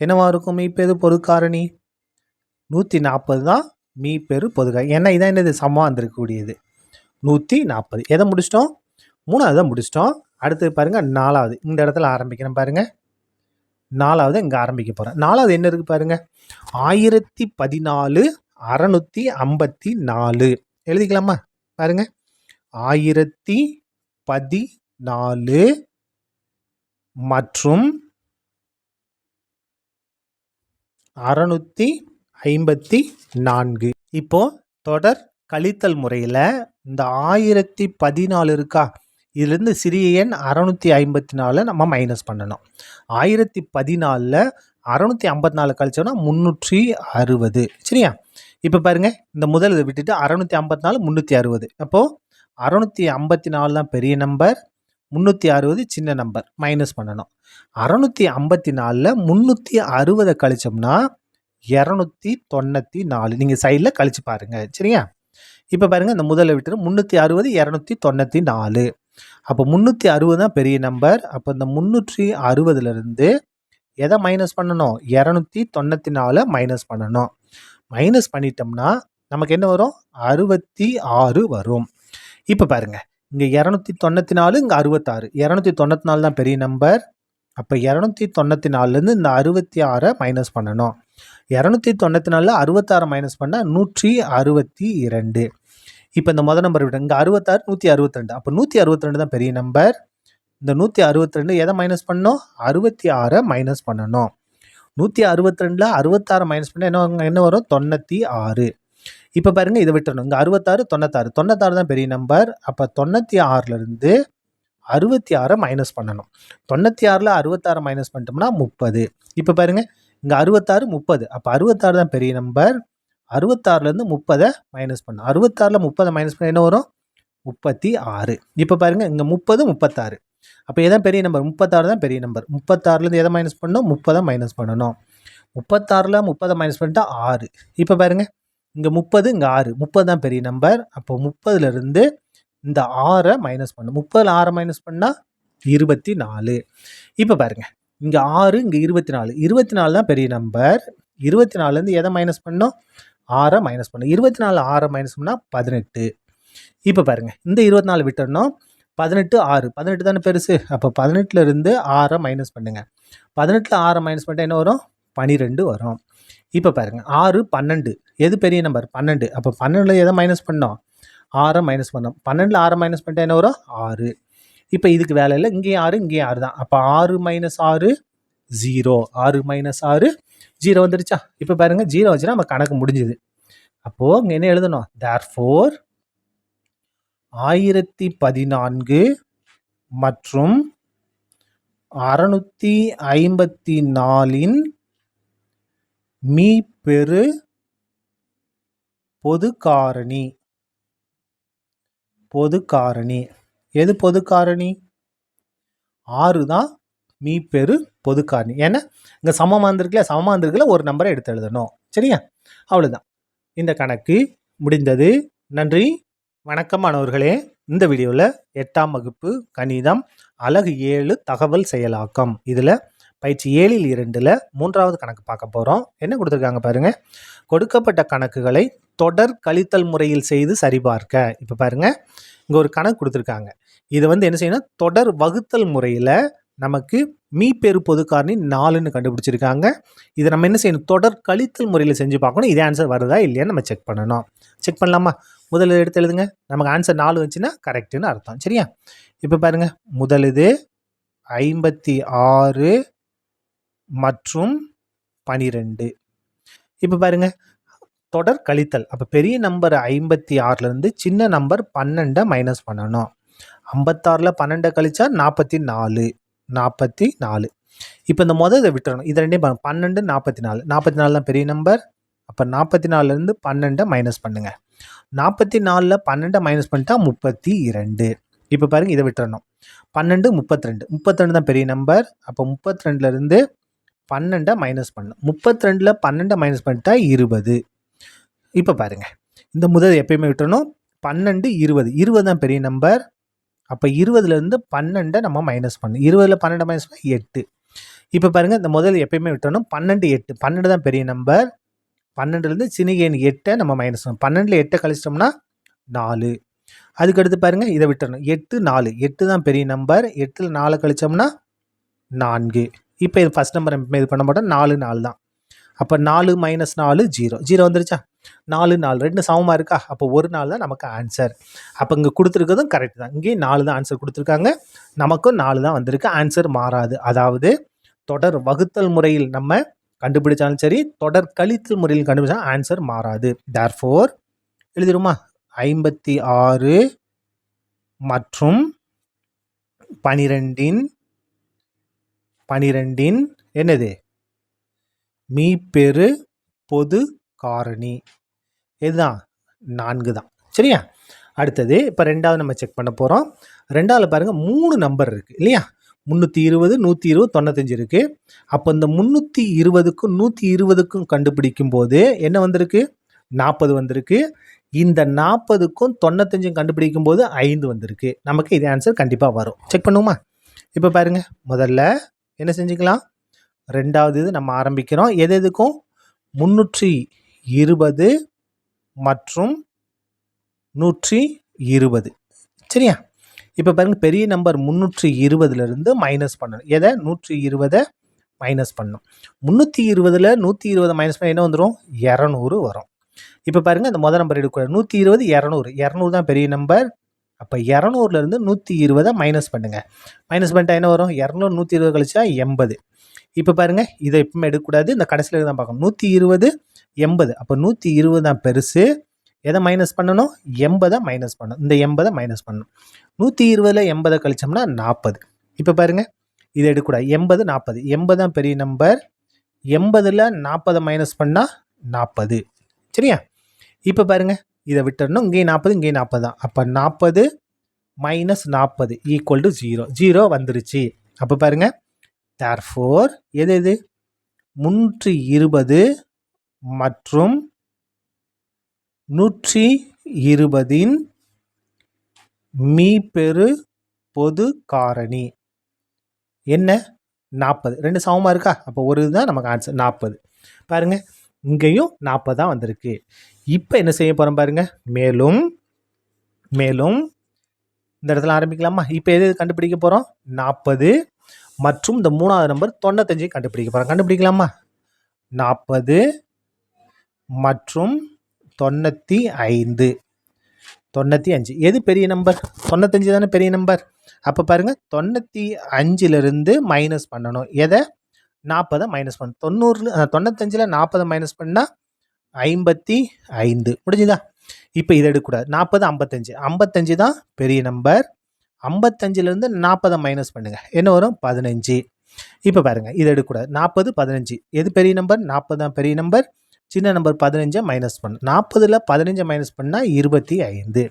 என்னவா இருக்கும்? மீப்பெரு பொது காரணி 140 தான் மீப்பெரு பொது காரணி. ஏன்னா இதான் என்னது? சமமாக வந்திருக்கக்கூடியது 140. எதை முடிச்சிட்டோம்? மூணாவது தான் முடிச்சிட்டோம். அடுத்து பாருங்கள் நாலாவது இந்த இடத்துல ஆரம்பிக்கிறேன் பாருங்கள். நாலாவது இங்கே ஆரம்பிக்க போகிறேன். நாலாவது என்ன இருக்குது பாருங்கள்? 1014 654. எழுதிக்கலாமா? பாருங்கள் 1014 மற்றும் 654. இப்போ தொடர் கழித்தல் முறையில் இந்த 1014 இருக்கா, இதுலேருந்து சிறிய எண் 654 நம்ம மைனஸ் பண்ணணும். 1014ல் 654 கழிச்சோன்னா 360. சரியா? இப்போ பாருங்கள் இந்த முதல் இதை விட்டுட்டு 654 360. அப்போது 654 தான் பெரிய நம்பர், 360 சின்ன நம்பர். மைனஸ் பண்ணணும். 654ல் 360 கழிச்சோம்னா 294. நீங்கள் சைடில் கழிச்சு பாருங்கள். சரியா? இப்போ பாருங்கள் இந்த முதல்ல விட்டுட்டு 360 294. அப்போ 360 தான் பெரிய நம்பர். அப்போ இந்த 360லேருந்து எதை மைனஸ் பண்ணணும்? 294 மைனஸ் பண்ணணும். மைனஸ் பண்ணிட்டோம்னா நமக்கு என்ன வரும்? 66 வரும். இப்போ பாருங்கள் இங்கே 294, இங்கே 66. 294 தான் பெரிய நம்பர். அப்போ 294லேருந்து இந்த 66 மைனஸ் பண்ணணும். 294 66 மைனஸ் பண்ணால் 162. இப்போ இந்த முதல் நம்பர் விட இங்கே 66 162. அப்போ 162 தான் பெரிய நம்பர். இந்த 162 எதை மைனஸ் பண்ணணும்? 66 மைனஸ் பண்ணணும். 162ல் 66 மைனஸ் பண்ணால் என்ன வரும்? 96. இப்போ பாருங்க, இதை விட்டுறணும். இங்கே 66 96. 96 தான் பெரிய நம்பர். அப்போ 96லேருந்து 66 மைனஸ் பண்ணணும். 96ல் 66 மைனஸ் பண்ணிட்டோம்னா 30. இப்போ பாருங்க, இங்கே 66 30. அப்போ 66 தான் பெரிய நம்பர். 66லேருந்து 30 மைனஸ் பண்ணணும். 66ல் 30 மைனஸ் பண்ண என்ன வரும்? 36. இப்போ பாருங்க, இங்கே 30 36. அப்போ எதான் பெரிய நம்பர்? 36 தான் பெரிய நம்பர். 36லேருந்து எதை மைனஸ் பண்ணணும்? 30 மைனஸ் பண்ணணும். 36ல் 30 மைனஸ் பண்ணிட்டா 6. இப்போ பாருங்க, இங்கே 30 இங்கே 6. 30 தான் பெரிய நம்பர். அப்போ 30லேருந்து இந்த 6 மைனஸ் பண்ணணும். 30ல் 6 மைனஸ் பண்ணால் 24. இப்போ பாருங்க, இங்கே 6 இங்கே 24. 24 தான் பெரிய நம்பர். 24லேருந்து எதை மைனஸ் பண்ணணும்? 6 மைனஸ் பண்ணணும். 24 6 மைனஸ் பண்ணால் 18. இப்போ பாருங்க, இந்த 24 விட்டுறணும். 18 6. 18 தானே பெருசு. அப்போ 18லேருந்து 6 மைனஸ் பண்ணுங்க. 18ல் 6 மைனஸ் பண்ணிட்டா என்ன வரும்? 12 வரும். இப்போ பாருங்க, 6 12. எது பெரிய நம்பர்? 12. அப்போ 12ல் எதை மைனஸ் பண்ணோம்? 6 மைனஸ் பண்ணோம். 12ல் 6 மைனஸ் பண்ணிட்டா என்ன வரும்? 6. இப்போ இதுக்கு வேலை இல்லை. இங்கேயும் 6 இங்கேயும் 6 தான். அப்போ 6 மைனஸ் 6 0. 6 மைனஸ் 6 0 வந்துருச்சா? இப்போ பாருங்க, 0 வச்சுன்னா நம்ம கணக்கு முடிஞ்சுது. அப்போது இங்கே என்ன எழுதணும்? therefore 1014 மற்றும் 654ன் மீப்பெரு பொது காரணி. பொது காரணி எது? பொது காரணி 6 தான் மீப்பெரு பொது காரணி. ஏன்னா இங்கே சமமாக இருந்திருக்குல்ல, ஒரு நம்பரை எடுத்து எழுதணும். சரியா? அவ்வளோதான். இந்த கணக்கு முடிந்தது. நன்றி, வணக்கம் மாணவர்களே. இந்த வீடியோவில் 8ஆம் வகுப்பு கணிதம் அலகு 7 தகவல் செயலாக்கம், இதில் பயிற்சி 7ல் 2ல் 3வது கணக்கு பார்க்க போகிறோம். என்ன கொடுத்துருக்காங்க பாருங்க. கொடுக்கப்பட்ட கணக்குகளை தொடர் கழித்தல் முறையில் செய்து சரிபார்க்க. இப்போ பாருங்க, இங்கே ஒரு கணக்கு கொடுத்துருக்காங்க. இதை என்ன செய்யணும்? தொடர் வகுத்தல் முறையில் நமக்கு மீப்பெரு பொது காரணி 4ன்னு கண்டுபிடிச்சிருக்காங்க. இதை நம்ம என்ன செய்யணும்? தொடர் கழித்தல் முறையில் செஞ்சு பார்க்கணும். இதே ஆன்சர் வருதா இல்லையான்னு நம்ம செக் பண்ணணும். செக் பண்ணலாமா? முதல்ல எடுத்து எழுதுங்க. நமக்கு ஆன்சர் 4 வந்துச்சுன்னா கரெக்டுன்னு அர்த்தம். சரியா? இப்போ பாருங்க, முதல் இது 56 மற்றும் 12. இப்போ பாருங்க, தொடர் கழித்தல். அப்போ பெரிய நம்பர் 56லேருந்து சின்ன நம்பர் 12 மைனஸ் பண்ணணும். 56ல் 12 கழிச்சா 44. இப்போ இந்த இதை விட்டுறணும். இது ரெண்டையும் 12 44. 44 தான் பெரிய நம்பர். அப்போ 44லேருந்து 12 மைனஸ் பண்ணுங்க. 44ல் 12 மைனஸ் பண்ணிட்டா 32. இப்போ பாருங்க, இதை விட்டுறணும். 12 32. 32 தான் பெரிய நம்பர். அப்போ 32லேருந்து 12 மைனஸ் பண்ணணும். 32ல் 12 மைனஸ் பண்ணிட்டா 20. இப்போ பாருங்க, இந்த முதல் எப்பயுமே விட்டுறணும். 12 20. 20 தான் பெரிய நம்பர். அப்போ 20லேருந்து 12 நம்ம மைனஸ் பண்ணணும். 20ல் 12 மைனஸ் பண்ணால் 8. இப்போ பாருங்கள், இந்த முதல் எப்பயுமே விட்டணும். 12 8. 12 தான் பெரிய நம்பர். 12லேருந்து சின்ன எண் 8 நம்ம மைனஸ் பண்ணணும். 12ல் 8 கழிச்சிட்டோம்னா 4. அதுக்கடுத்து பாருங்கள், இதை விட்டுறணும். 8 4. 8 தான் பெரிய நம்பர். 8ல் 4 கழிச்சோம்னா 4. இப்போ இது ஃபஸ்ட் நம்பர் இது பண்ண மாட்டோம். 4 4 தான். அப்போ 4 மைனஸ் 4 0. 0 வந்துருச்சா? 4 4 2 சமமாக இருக்கா? அப்போ ஒரு 4 தான் நமக்கு ஆன்சர். அப்போ இங்கே கொடுத்துருக்கிறதும் கரெக்ட் தான். இங்கேயும் 4 தான் ஆன்சர் கொடுத்துருக்காங்க. நமக்கும் 4 தான் வந்திருக்கு. ஆன்சர் மாறாது. அதாவது தொடர் வகுத்தல் முறையில் நம்ம கண்டுபிடிச்சாலும் சரி, தொடர் கழித்தல் முறையில் கண்டுபிடிச்சாலும் ஆன்சர் மாறாது. therefore எழுதிருமா? 56 மற்றும் 12ன் என்னது? மீப்பெரு பொது காரணி இதுதான் 4 தான். சரியா? அடுத்தது இப்போ 2வது நம்ம செக் பண்ண போகிறோம். 2வது பாருங்கள், 3 நம்பர் இருக்குது இல்லையா? 320 120 95 இருக்குது. அப்போ இந்த 320க்கும் 120க்கும் கண்டுபிடிக்கும் போது என்ன வந்திருக்கு? 40 வந்திருக்கு. இந்த 40க்கும் 95க்கும் கண்டுபிடிக்கும் போது 5 வந்திருக்கு. நமக்கு இது ஆன்சர் கண்டிப்பாக வரும். செக் பண்ணுவோமா? இப்போ பாருங்கள், முதல்ல என்ன செஞ்சுக்கலாம்? 2வது இது நம்ம ஆரம்பிக்கிறோம். எதுக்கும் 320 மற்றும் 120. சரியா? இப்போ பாருங்க பெரிய நம்பர் 320லேருந்து மைனஸ் பண்ணணும். எதை? 120 மைனஸ் பண்ணணும். 320ல் 120 மைனஸ் பண்ண என்ன வந்துடும்? 200 வரும். இப்போ பாருங்கள் அந்த முதல் நம்பர் எடுக்க 120 200 200 தான் பெரிய நம்பர். அப்போ 200லேருந்து 120 மைனஸ் பண்ணுங்கள். மைனஸ் பண்ணிட்டா என்ன வரும்? 200 120 கழிச்சா 80. இப்போ பாருங்கள் இதை எப்பவுமே எடுக்கக்கூடாது, இந்த கடைசியில் தான் பார்க்கணும். 120 80. அப்போ 120 தான் பெருசு. எதை மைனஸ் பண்ணணும்? 80 மைனஸ் பண்ணணும். இந்த 80 மைனஸ் பண்ணணும். 120ல் 80 கழிச்சோம்னா 40. இப்போ பாருங்கள் இதை எடுக்கக்கூடாது. 80 40. 80 தான் பெரிய நம்பர். 80ல் 40 மைனஸ் பண்ணால் 40. சரியா? இப்போ பாருங்கள் இதை விட்டுறணும். இங்கேயும் 40 இங்கேயும் 40 தான். அப்போ 40 மைனஸ் 40 ஈக்குவல் டு 0. 0 வந்துருச்சு. அப்போ பாருங்கள் therefore எது 320 மற்றும் 120ன் மீப்பெரு பொது காரணி என்ன? 40. ரெண்டு சமமாக இருக்கா? அப்போ ஒரு இதுதான் நமக்கு ஆன்சர் 40. பாருங்கள் இங்கேயும் 40 தான் வந்திருக்கு. இப்போ என்ன செய்ய போகிறோம் பாருங்கள். மேலும் இந்த இடத்துல ஆரம்பிக்கலாமா? இப்போ எது கண்டுபிடிக்க போகிறோம்? 40 மற்றும் இந்த மூணாவது நம்பர் 95 கண்டுபிடிக்க போகிறோம். கண்டுபிடிக்கலாமா? 40 மற்றும் 95. எது பெரிய நம்பர்? 95 தானே பெரிய நம்பர். அப்போ பாருங்கள் 95லேருந்து மைனஸ் பண்ணணும். எதை? 40 மைனஸ் பண்ணணும். 95ல் 40 மைனஸ் பண்ணால் 55. முடிஞ்சுதா? இப்போ இதை எடுக்கக்கூடாது. 40 55. 55 தான் பெரிய நம்பர். 55லேருந்து 40 மைனஸ் பண்ணுங்கள். என்ன வரும்? 15. இப்போ பாருங்கள் இதை எடுக்கக்கூடாது. 40 15. எது பெரிய நம்பர்? 40 தான் பெரிய நம்பர். சின்ன நம்பர் 15 மைனஸ் பண்ணு. 40ல் 15 மைனஸ் பண்ணால் 25.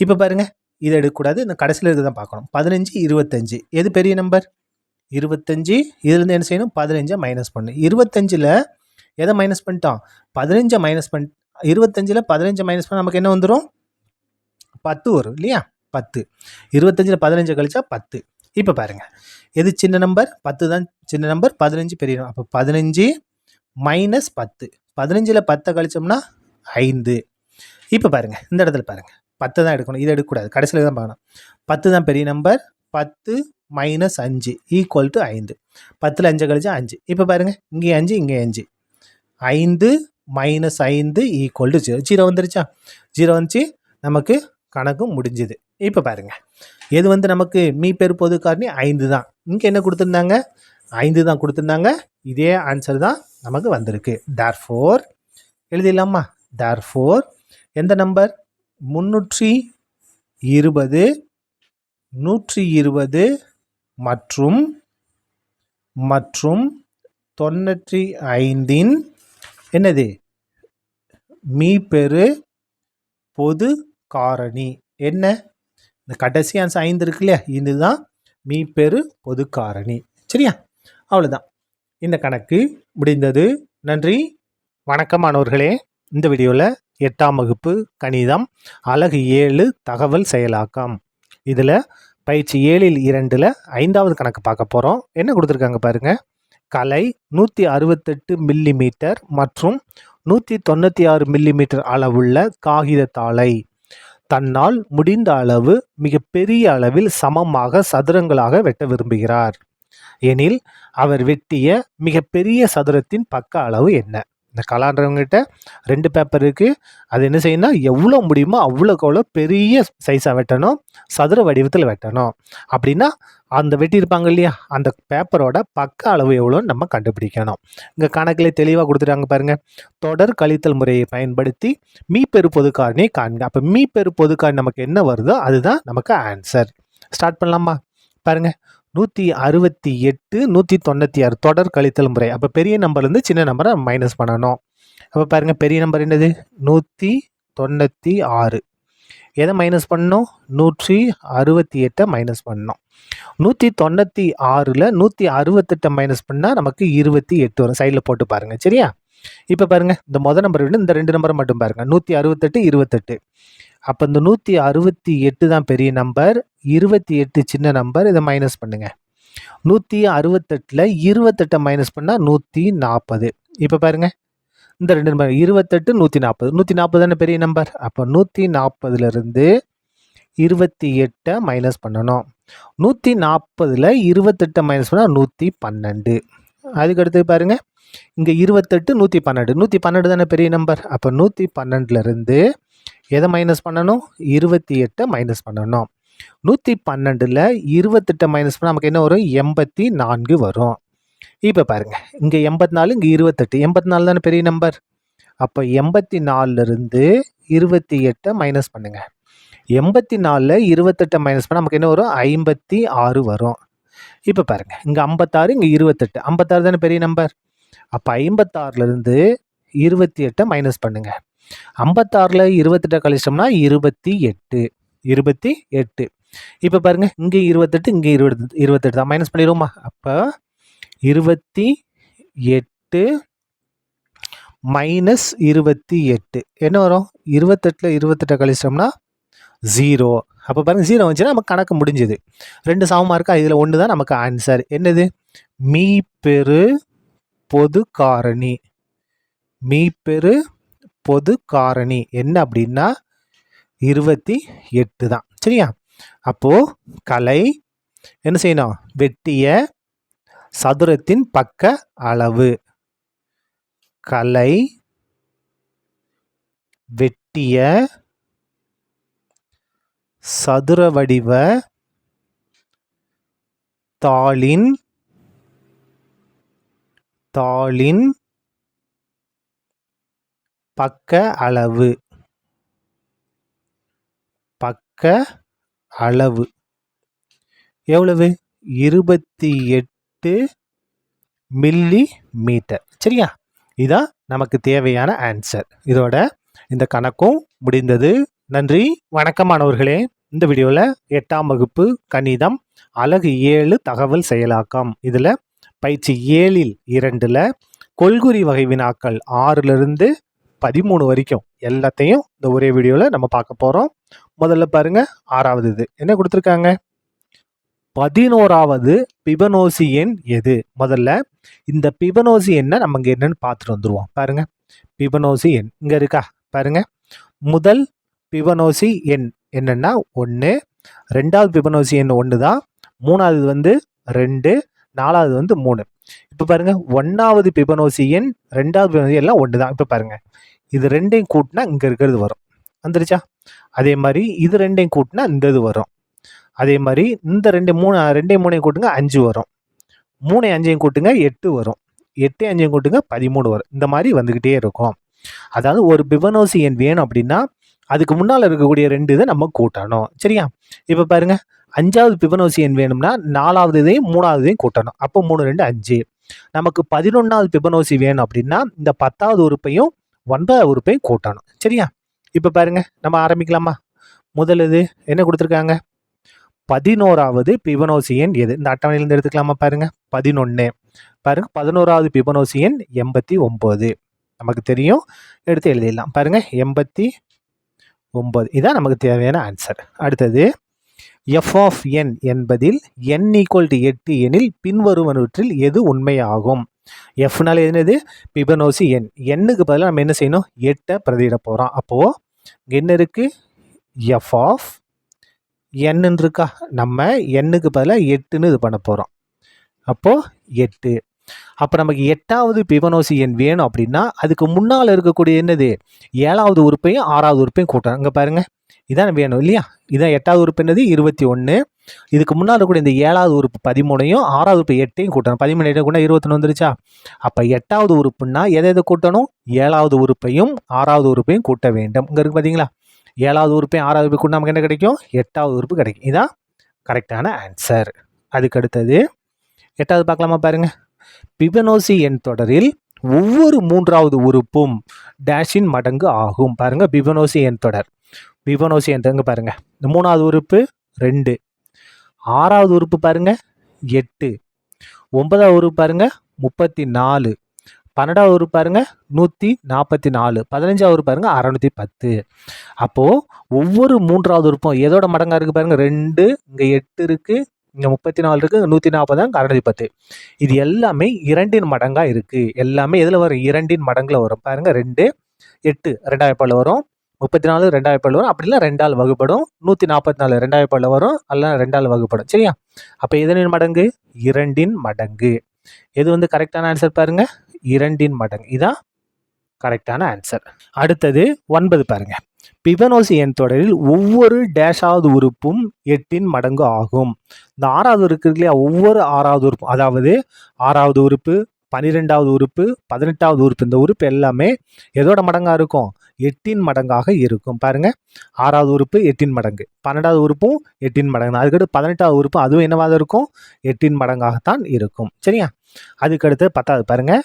இப்போ பாருங்கள் இதை எடுக்கக்கூடாது. இந்த கடைசியில் இருக்க தான் பார்க்கணும். 15 25. எது பெரிய நம்பர்? 25. இதுலேருந்து என்ன செய்யணும்? 15 மைனஸ் பண்ணு. 25ல் எதை மைனஸ் பண்ணிட்டோம்? 15 மைனஸ் 25ல் 15 மைனஸ் பண்ண நமக்கு என்ன வந்துடும்? 10 வரும் இல்லையா? 10. 25ல் 15 கழிச்சா 10. இப்போ பாருங்கள் எது சின்ன நம்பர்? 10 தான் சின்ன நம்பர். 15 பெரிய நம்பர். அப்போ 15 மைனஸ் 10. 15ல் 10 கழிச்சோம்னா 5. இப்போ பாருங்கள் இந்த இடத்துல பாருங்கள் 10 தான் எடுக்கணும். இதை எடுக்கக்கூடாது. கடைசியில் தான் பார்க்கணும். 10 தான் பெரிய நம்பர். 10 minus 5 equal to 5. 10ல் 5 கழிச்சா 5. இப்போ பாருங்கள் இங்கே 5 இங்கே 5. 5 மைனஸ் 5 ஈக்குவல் டு 0. 0 வந்துருச்சா? 0 வந்துச்சு. நமக்கு கணக்கும் முடிஞ்சுது. இப்போ பாருங்கள் எது நமக்கு மீப்பெரு பொது காரணி 5 தான். இங்கே என்ன கொடுத்துருந்தாங்க? 5 தான் கொடுத்துருந்தாங்க. இதே ஆன்சர் தான் நமக்கு வந்திருக்கு. therefore எழுதிடலாமா? therefore எந்த நம்பர்? 320 120 மற்றும் 95ன் என்னது? மீப்பெரு பொது காரணி என்ன? இந்த கடைசி ஆன்சர் 5 இருக்கு இல்லையா? இதுதான் மீப்பெரு பொது காரணி. சரியா? அவ்வளோதான். இந்த கணக்கு முடிந்தது. நன்றி, வணக்கம் மாணவர்களே. இந்த வீடியோவில் 8ஆம் வகுப்பு கணிதம் அலகு 7 தகவல் செயலாக்கம். இதில் பயிற்சி 7ல் 2ல் 5வது கணக்கு பார்க்க போகிறோம். என்ன கொடுத்துருக்காங்க பாருங்கள். கலை 168 மில்லிமீட்டர் மற்றும் 196 மில்லிமீட்டர் அளவுள்ள காகிதத்தாளை தன்னால் முடிந்த அளவு மிகப்பெரிய அளவில் சமமாக சதுரங்களாக வெட்ட விரும்புகிறார் எனில் அவர் வெட்டிய மிகப்பெரிய சதுரத்தின் பக்க அளவு என்ன? இந்த கலான்றவங்ககிட்ட 2 பேப்பர் இருக்குது. அது என்ன செய்யணும்? எவ்வளோ முடியுமோ அவ்வளோக்கு அவ்வளோ பெரிய சைஸாக வெட்டணும், சதுர வடிவத்தில் வெட்டணும். அப்படின்னா அந்த வெட்டியிருப்பாங்க இல்லையா, அந்த பேப்பரோட பக்க அளவு எவ்வளோன்னு நம்ம கண்டுபிடிக்கணும். இங்கே கணக்கில் தெளிவாக கொடுத்துட்டாங்க பாருங்கள். தொடர் கழித்தல் முறையை பயன்படுத்தி மீப்பெரு பொது காரணியை காண்க. அப்போ மீப்பெரு பொது காரணி நமக்கு என்ன வருதோ அதுதான் நமக்கு ஆன்சர். ஸ்டார்ட் பண்ணலாமா? பாருங்கள் 168 196 தொடர் கழித்தல் முறை. அப்போ பெரிய நம்பர்லேருந்து சின்ன நம்பரை மைனஸ் பண்ணணும். அப்போ பாருங்கள் பெரிய நம்பர் என்னது? 196. எதை மைனஸ் பண்ணணும்? 168 மைனஸ் பண்ணணும். 196ல் 168 மைனஸ் பண்ணால் நமக்கு 28 வரும். சைடில் போட்டு பாருங்கள். சரியா? இப்போ பாருங்கள் இந்த முதல் நம்பரை விட இந்த 2 நம்பரை மட்டும் பாருங்கள். 168 28. அப்போ இந்த 168 தான் பெரிய நம்பர், 28 சின்ன நம்பர். இதை மைனஸ் பண்ணுங்கள். 168ல் 28 மைனஸ் பண்ணால் 140. இப்போ பாருங்கள் இந்த 2 நம்பர் 28 140. 140 தானே பெரிய நம்பர். அப்போ 140லேருந்து 28 மைனஸ் பண்ணணும். 140ல் 28 மைனஸ் பண்ணால் 112. அதுக்கடுத்து பாருங்க, இங்கே 28 112 112 தானே பெரிய நம்பர். அப்போ 112லேருந்து எதை மைனஸ் பண்ணணும்? 28 மைனஸ் பண்ணணும். 112ல் 28 மைனஸ் பண்ணால் நமக்கு என்ன வரும்? 84 வரும். இப்போ பாருங்க, இங்கே 84, இங்கே 28, 84 தானே பெரிய நம்பர். அப்போ 84லேருந்து 28 மைனஸ் பண்ணுங்க. 84ல் 28 மைனஸ் பண்ணால் நமக்கு என்ன வரும்? 56 வரும். இப்போ பாருங்க, இங்கே 56, இங்கே 28, 56 தானே பெரிய நம்பர். அப்போ 56லேருந்து 28 மைனஸ் பண்ணுங்க. 56ல் 28 கழிச்சோம்னா 28. இப்போ பாருங்க, இங்கே 28, இங்கே 28 தான். மைனஸ் பண்ணிடுவோமா? அப்போ 28 மைனஸ் 28 என்ன வரும்? 28ல் 28 கழிச்சோம்னா 0. அப்போ பாருங்க, 0 வந்துச்சுன்னா நமக்கு கணக்கு முடிஞ்சுது. 2 சமமாக இருக்கா? இதில் 1 தான் நமக்கு ஆன்சர். என்னது? மீப்பெரு பொது காரணி. மீப்பெரு பொது காரணி என்ன அப்படின்னா 28 தான். சரியா? அப்போ கலை என்ன செய்யணும்? வெட்டிய சதுரத்தின் பக்க அளவு. கலை வெட்டிய சதுர வடிவ தாளின் பக்க அளவு. பக்க அளவு எவ்வளவு? 28 மில்லி மீட்டர். சரியா? இதான் நமக்கு தேவையான ஆன்சர். இதோட இந்த கணக்கும் முடிந்தது. நன்றி, வணக்கம் மாணவர்களே. இந்த வீடியோவில் 8ஆம் வகுப்பு கணிதம் அலகு 7 தகவல் செயலாக்கம். இதில் பயிற்சி 7ல் 2ல் கொள்குறி வகை வினாக்கள் 6லிருந்து 13 வரைக்கும் எல்லாத்தையும் இந்த ஒரே வீடியோவில் நம்ம பார்க்க போகிறோம். முதல்ல பாருங்க, 6வது இது என்ன கொடுத்துருக்காங்க? 11வது பிபனோசி எண் எது? முதல்ல இந்த பிபனோசி எண்ணை நம்ம இங்கே என்னன்னு பார்த்துட்டு வந்துடுவோம். பாருங்க, பிபனோசி எண் இங்கே இருக்கா? பாருங்க, முதல் பிபனோசி எண் என்னன்னா 1, 2வது பிபனோசி எண் 1 தான், 3வது வந்து 2, 4வது வந்து 3. இப்போ பாருங்க, 1வது பிபனோசி எண் 2வது பிபனோசி எல்லாம் 1 தான். இப்போ பாருங்க, இது 2ஐயும் கூட்டினா இங்கே இருக்கிறது வரும். வந்துருச்சா? அதே மாதிரி இது 2ஐயும் கூட்டினா இந்த இது வரும். அதே மாதிரி இந்த 2ஐயும் கூட்டுங்க 5 வரும். 3ஐயும் 5ஐயும் கூட்டுங்க 8 வரும். 8ஐயும் 5ஐயும் கூட்டுங்க 13 வரும். இந்த மாதிரி வந்துக்கிட்டே இருக்கும். அதாவது ஒரு பிபனோசி எண் வேணும் அப்படின்னா அதுக்கு முன்னால் இருக்கக்கூடிய 2 இதை நம்ம கூட்டணும். சரியா? இப்போ பாருங்க, 5வது பிபனோசி எண் வேணும்னா 4வது இதையும் 3வது இதையும் கூட்டணும். அப்போ 3 2 5. நமக்கு 11வது பிபனோசி வேணும் அப்படின்னா இந்த 10வது உறுப்பையும் 9வது உறுப்பையும் கூட்டணும். சரியா? இப்போ பாருங்க, நம்ம ஆரம்பிக்கலாமா? முதலது என்ன கொடுத்துருக்காங்க? 11வது பிபனோசி எண் எது? இந்த அட்டவணையிலேருந்து எடுத்துக்கலாமா? பாருங்க, 11. பாருங்க, 11வது பிபனோசி எண் 89. நமக்கு தெரியும், எடுத்து எழுதிடலாம். பாருங்க, 89 இதான் நமக்கு தேவையான ஆன்சர். அடுத்தது, எஃப் ஆஃப் என் என்பதில் n = 8 எனில் பின்வருவனவற்றில் எது உண்மையாகும்? எஃப்னால என்னது? பிபனோசி எண். எண்ணுக்கு பதிலாக நம்ம என்ன செய்யணும்? 8 பிரதியிட போகிறோம். அப்போது என்ன இருக்கு? எஃப் ஆஃப் n இருக்கா? நம்ம எண்ணுக்கு பதிலாக 8ன்னு இது பண்ண போகிறோம். அப்போது 8. அப்போ நமக்கு 8வது பிபனோசி எண் வேணும் அப்படின்னா அதுக்கு முன்னால் இருக்கக்கூடிய என்னது? 7வது உறுப்பையும் 6வது உறுப்பையும் கூட்டணும். இங்கே பாருங்கள், இதான் வேணும் இல்லையா? இதான் 8வது உறுப்பு என்னது? 21. இதுக்கு முன்னால் இருக்கக்கூடிய இந்த 7வது உறுப்பு 13ஐயும் 6வது உறுப்பு 8ஐயும் கூட்டணும். 13 8 கூட 21 வந்துருச்சா? அப்போ 8வது உறுப்புன்னா எதை கூட்டணும்? 7வது உறுப்பையும் 6வது உறுப்பையும் கூட்ட வேண்டும். இங்கே இருக்கு பார்த்தீங்களா? 7வது உறுப்பையும் 6வது உறுப்பு கூட்ட நமக்கு என்ன கிடைக்கும்? 8வது உறுப்பு கிடைக்கும். இதான் கரெக்டான ஆன்சர். அதுக்கு அடுத்தது 8வது பார்க்கலாமா? பாருங்க, பிபனோசி எண் தொடரில் ஒவ்வொரு 3வது உறுப்பும் டேஷின் மடங்கு ஆகும். பாருங்க, பிபனோசி எண் தொடர். பிபனோசி எண் எங்க பாருங்க, இந்த 3வது உறுப்பு 2, 6வது உறுப்பு பாருங்க 8, 9வது உறுப்பு பாருங்க 34, 12வது உறுப்பு பாருங்க 144, 15வது உறுப்பு பாருங்க 610. அப்போ ஒவ்வொரு 3வது உறுப்பும் எதோட மடங்கா இருக்கு பாருங்க? 2, இங்க 8 இருக்கு, இங்க 34 இருக்கு, 140, 610. இது எல்லாமே 2ன் மடங்கா இருக்கு. எல்லாமே எதுல வரும்? 2ன் மடங்குல வரும். பாருங்க, 2, 8 2வது பால் வரும், 34 2 வரும். அப்படி இல்லை 2ஆல் வகுப்படும். 144 2 வரும், அல்ல 2ஆல் வகுப்படும். சரியா? அப்போ எதனின் மடங்கு? 2இன் மடங்கு. எது வந்து கரெக்டான ஆன்சர் பாருங்க, 2இன் மடங்கு. இதான் கரெக்டான ஆன்சர். அடுத்தது 9 பாருங்க. பிபனோசி எண் தொடரில் ஒவ்வொரு டேஷாவது உறுப்பும் 8இன் மடங்கு ஆகும். இந்த 6வது இருக்கு இல்லையா, ஒவ்வொரு 6வது உறுப்பு, அதாவது 6வது உறுப்பு, 12வது உறுப்பு, 18வது உறுப்பு, இந்த உறுப்பு எல்லாமே எதோட மடங்கா இருக்கும்? 8இன் மடங்காக இருக்கும். பாருங்க, 6வது உறுப்பு 8இன் மடங்கு, 12வது உறுப்பும் 8இன் மடங்கு, அதுக்கடுத்து 18வது உறுப்பு அதுவும் என்னவாக இருக்கும்? 8இன் மடங்காகத்தான் இருக்கும். சரியா? அதுக்கடுத்து 10வது பாருங்க.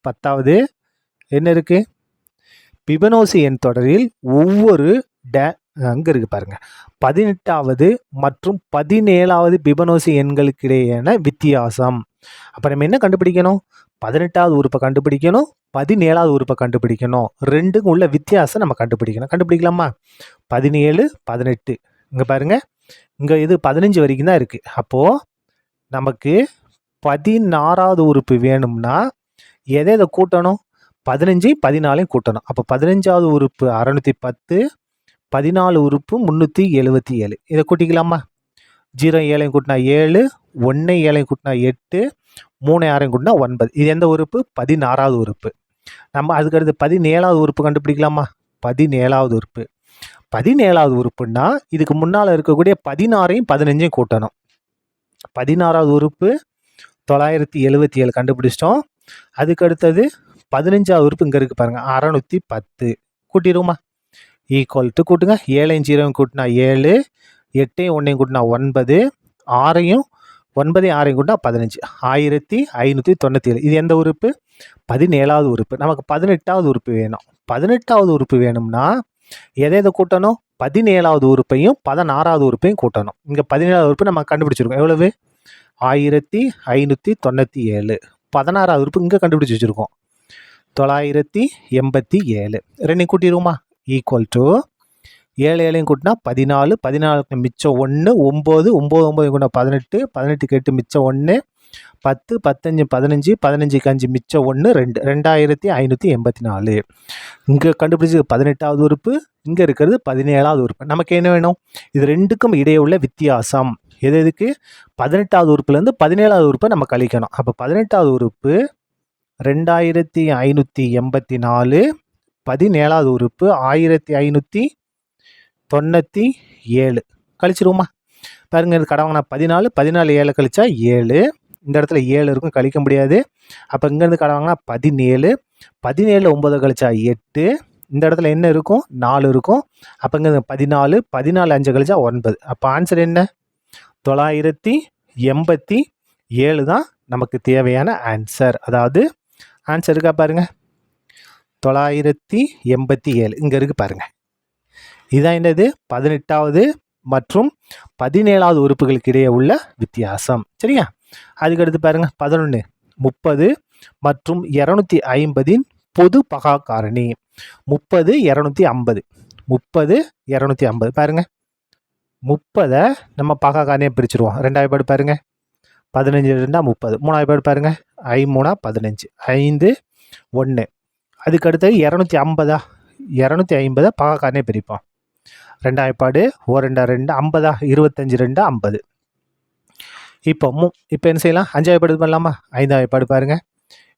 10வது என்ன இருக்கு? பிபனோசி எண் தொடரில் ஒவ்வொரு அங்க இருக்கு பாருங்க, 18வது மற்றும் 17வது பிபனோசி எண்களுக்கு இடையேயான வித்தியாசம். அப்ப நம்ம என்ன கண்டுபிடிக்கணும்? 18வது உறுப்பை கண்டுபிடிக்கணும், 17வது உறுப்பை கண்டுபிடிக்கணும். ரெண்டுக்கும் உள்ள வித்தியாசம் நம்ம கண்டுபிடிக்கணும். கண்டுபிடிக்கலாமா? 17 18 இங்க பாருங்க, இங்க இது 15 வரைக்கும் தான் இருக்கு. அப்போ நமக்கு 16வது உறுப்பு வேணும்னா எதை கூட்டணும்? 15 14 கூட்டணும். அப்போ 15வது உறுப்பு 610, 14 உறுப்பு 377. இதை கூட்டிக்கலாமா? 0 7 கூட்டினா 7, 1 7 கூட்டினா 8, 3 6 கூட்டினா 9. இது எந்த உறுப்பு? 16வது உறுப்பு. நம்ம அதுக்கடுத்து 17வது உறுப்பு கண்டுபிடிக்கலாமா? 17வது உறுப்பு. 17வது உறுப்புன்னா இதுக்கு முன்னால் இருக்கக்கூடிய 16ஐயும் 15ஐயும் கூட்டணும். 16வது உறுப்பு 977 கண்டுபிடிச்சிட்டோம். அதுக்கு அடுத்தது 15வது உறுப்பு இங்கே இருக்கு பாருங்க, 610 கூட்டிடுவோமா? ஈக்குவல் டு கூட்டுங்க. 7 0 கூட்டினா 7, 8 1 கூட்டினா 9, 6 9 6 கூட்டினா 15, 1597. இது எந்த உறுப்பு? 17வது உறுப்பு. நமக்கு 18வது உறுப்பு வேணும். 18வது உறுப்பு வேணும்னா எதை கூட்டணும்? 17வது உறுப்பையும் 16வது உறுப்பையும் கூட்டணும். இங்கே 17வது உறுப்பு நம்ம கண்டுபிடிச்சிருக்கோம். எவ்வளவு? 1597. 16வது உறுப்பு இங்கே கண்டுபிடிச்சி வச்சுருக்கோம், 987. ரெண்டையும் கூட்டிடுவோமா? ஈக்குவல் டு 7 7 கூட்டினா 14, 14 மிச்சம் 1, 9 9 9 கூட்டினா 18, 18 8 மிச்சம் 1, 10 15 15 15 5 மிச்சம் 1 2, 2584. இங்கே கண்டுபிடிச்சது 18வது உறுப்பு, இங்கே இருக்கிறது 17வது உறுப்பு. நமக்கு என்ன வேணும்? இது ரெண்டுக்கும் இடையே உள்ள வித்தியாசம். எதுக்கு? 18வது உறுப்புலேருந்து 17வது உறுப்பை நம்ம கழிக்கணும். அப்போ 18வது உறுப்பு 2584, 17வது உறுப்பு 1597. கழிச்சிருவோமா? பாருங்க, இது கடவாங்க 14 14 7 கழிச்சா 7. இந்த இடத்துல 7 இருக்கும், கழிக்க முடியாது. அப்போ இங்கேருந்து கடவாங்கன்னா 17, 17 9 கழிச்சா 8. இந்த இடத்துல என்ன இருக்கும்? 4 இருக்கும். அப்போ இங்கே 14 14 5 கழிச்சா 9. அப்போ ஆன்சர் என்ன? 987 தான் நமக்கு தேவையான ஆன்சர். அதாவது ஆன்சர் இருக்கா பாருங்க, 987 இங்கே இருக்கு பாருங்க. இதுதான் என்னது? 18வது மற்றும் 17வது உறுப்புகளுக்கு இடையே உள்ள வித்தியாசம். சரியா? அதுக்கடுத்து பாருங்க 11, 30 மற்றும் 250 பொது பகா காரணி. 30 250, 30 250 பாருங்க. 30 நம்ம பகா காரணியை பிரிச்சிருவோம். 2வது பாடு பாருங்க, 15 2 30. 3வது பாடு பாருங்க, 5 3 15, 5 1. அதுக்கு அடுத்தது 250, 250 பகா காரணியை பிரிப்போம். 2வது பாடு 1 2 2 50, 25 2 50. இப்போ என்ன செய்யலாம்? 5வது பாடு பண்ணலாமா? 5வது பாடு பாருங்க,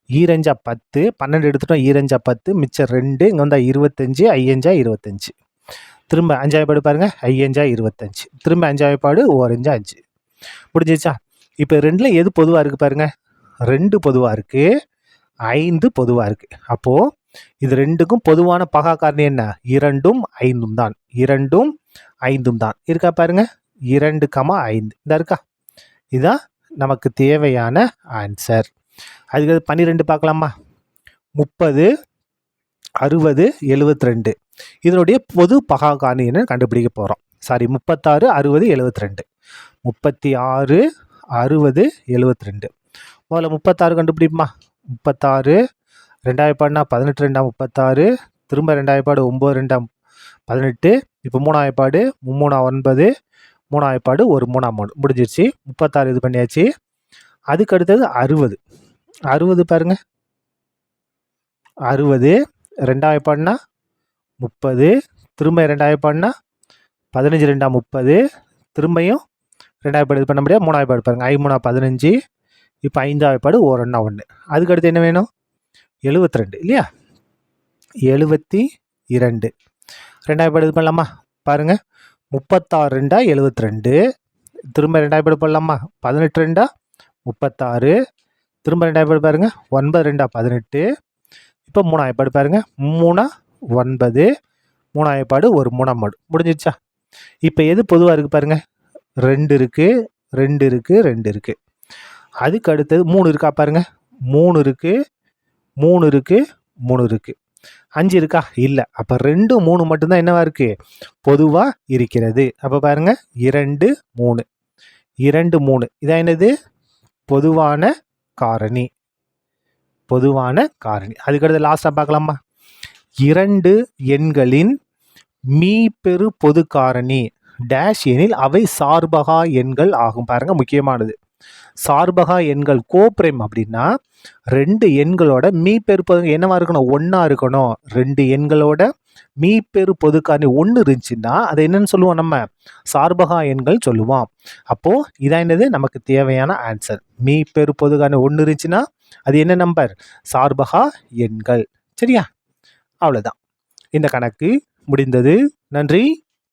2 5 10, 12 எடுத்துட்டோம், 2 5 10 மிச்சம் 2, இங்கே வந்தால் 25, 5 25. திரும்ப 5வது பாடு பாருங்க, 5 25. திரும்ப 5வது பாடு 1 5 5. முடிஞ்சிச்சா? இப்போ 2ல் எது பொதுவாக இருக்குது பாருங்க? 2 பொதுவாக இருக்குது, 5 பொதுவாக இருக்குது. அப்போது இது ரெண்டுக்கும் பொதுவான பகா காரணி என்ன? 2ம் 5ம் தான். 2ம் 5ம் தான். இருக்கா பாருங்க, 2, 5 இந்த இருக்கா? இதுதான் நமக்கு தேவையான ஆன்சர். அதுக்கு 12 பார்க்கலாமா? 30 60 72. இதனுடைய பொது பகா காரணி என்ன கண்டுபிடிக்க போகிறோம். 36 60 72. 36 60 72. முதல்ல 36 கண்டுபிடிப்போமா? 36 2வது பாடுனா 18 2 36. திரும்ப 2வது பாடு 9 2 18. இப்போ 3வது பாடு 3 9. 3வது பாடு 1 3 3. முடிஞ்சிருச்சு. 36 இது பண்ணியாச்சு. அதுக்கு அடுத்தது 60. 60 பாருங்க, 60. 2வது பாடுனா 30. திரும்ப 2 வாய்ப்பாடுனா 15 2 30, திரும்பியும் 2 வாய்ப்பாடு இது பண்ண முடியாது, 3 வாய்ப்பாடு பாருங்க, 5 3 15, இப்போ 5 வாய்ப்பாடு 1 1 1. அதுக்கு அடுத்து என்ன வேணும்? 72 இல்லையா? 72 2 வாய்ப்பாடு இது பண்ணலாமா? பாருங்க, 36 2 72, திரும்ப 2 வாய்ப்பாடு போடலாமா? 18 2 36, திரும்ப 2 வாய்ப்பாடு பாருங்க, 9 2 18, இப்போ 3 வாய்ப்பாடு பாருங்க, 3 9, 3 வாய்ப்பாடு ஒரு 3 மாடு முடிஞ்சிருச்சா? இப்போ எது பொதுவாக இருக்குது பாருங்க, 2 இருக்கு, 2 இருக்கு, 2 இருக்கு. அதுக்கு அடுத்தது 3 இருக்கா பாருங்க, 3 இருக்கு, 3 இருக்கு, 3 இருக்கு. 5 இருக்கா? இல்லை. அப்போ 2 3 மட்டும்தான் என்னவா இருக்கு? பொதுவாக இருக்கிறது. அப்போ பாருங்க, 2 3, 2 3, இதான் என்னது? பொதுவான காரணி. பொதுவான காரணி. அதுக்கடுத்து லாஸ்ட்டாக பார்க்கலாமா? 2 எண்களின் மீப்பெரு பொது காரணி டேஷ் எனில் அவை சார்பகா எண்கள் ஆகும். பாருங்க, முக்கியமானது. சார்பகா எண்கள் கோப்ரைம் அப்படின்னா 2 எண்களோட மீப்பெரு பொது என்னவா இருக்கணும்? 1 இருக்கணும். 2 எண்களோட மீப்பெரு பொது காரணி 1 இருந்துச்சுன்னா அதை என்னன்னு சொல்லுவோம்? நம்ம சார்பகா எண்கள் சொல்லுவோம். அப்போ இதான் என்னது? நமக்கு தேவையான ஆன்சர். மீப்பெரு பொது காரணி 1 இருந்துச்சுன்னா அது என்ன நம்பர்? சார்பகா எண்கள். சரியா? அவ்வளோதான், இந்த கணக்கு முடிந்தது. நன்றி.